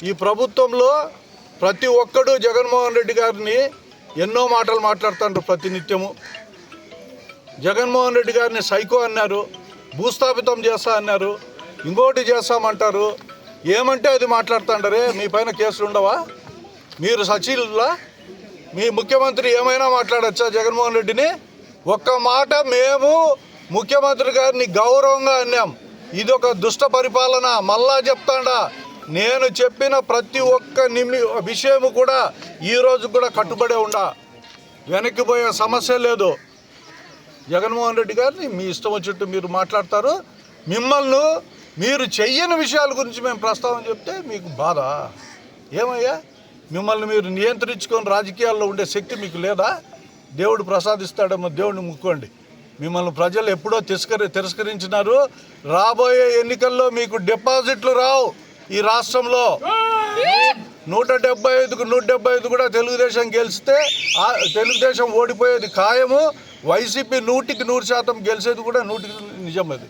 ఈ ప్రభుత్వంలో ప్రతి ఒక్కడు జగన్మోహన్ రెడ్డి గారిని ఎన్నో మాటలు మాట్లాడుతుంటారు. ప్రతినిత్యము జగన్మోహన్ రెడ్డి గారిని సైకో అన్నారు, భూస్థాపితం చేస్తా అన్నారు, ఇంకోటి చేస్తామంటారు. ఏమంటే అది మాట్లాడుతుంటారే. మీ పైన కేసులు ఉండవా? మీరు సచివులా? మీ ముఖ్యమంత్రి ఏమైనా మాట్లాడచ్చా జగన్మోహన్ రెడ్డిని? ఒక్క మాట మేము ముఖ్యమంత్రి గారిని గౌరవంగా అన్నాం. ఇది ఒక దుష్ట పరిపాలన. మళ్ళా చెప్తాడా, నేను చెప్పిన ప్రతి ఒక్క విషయము కూడా ఈరోజు కూడా కట్టుబడే ఉండా. వెనక్కిపోయే సమస్య లేదు. జగన్మోహన్ రెడ్డి గారిని మీ ఇష్టం వచ్చినట్టు మీరు మాట్లాడతారు. మిమ్మల్ని మీరు చెయ్యని విషయాల గురించి మేము ప్రస్తావన చెప్తే మీకు బాధ. ఏమయ్యా, మిమ్మల్ని మీరు నియంత్రించుకొని రాజకీయాల్లో ఉండే శక్తి మీకు లేదా? దేవుడు ప్రసాదిస్తాడేమో, దేవుడిని ముక్కోండి. మిమ్మల్ని ప్రజలు ఎప్పుడో తిరస్కరించినారు. రాబోయే ఎన్నికల్లో మీకు డిపాజిట్లు రావు. ఈ రాష్ట్రంలో 175కు 175 కూడా తెలుగుదేశం గెలిస్తే తెలుగుదేశం ఓడిపోయేది ఖాయము. వైసీపీ 100కి 100% గెలిచేది కూడా 100% నిజం. అది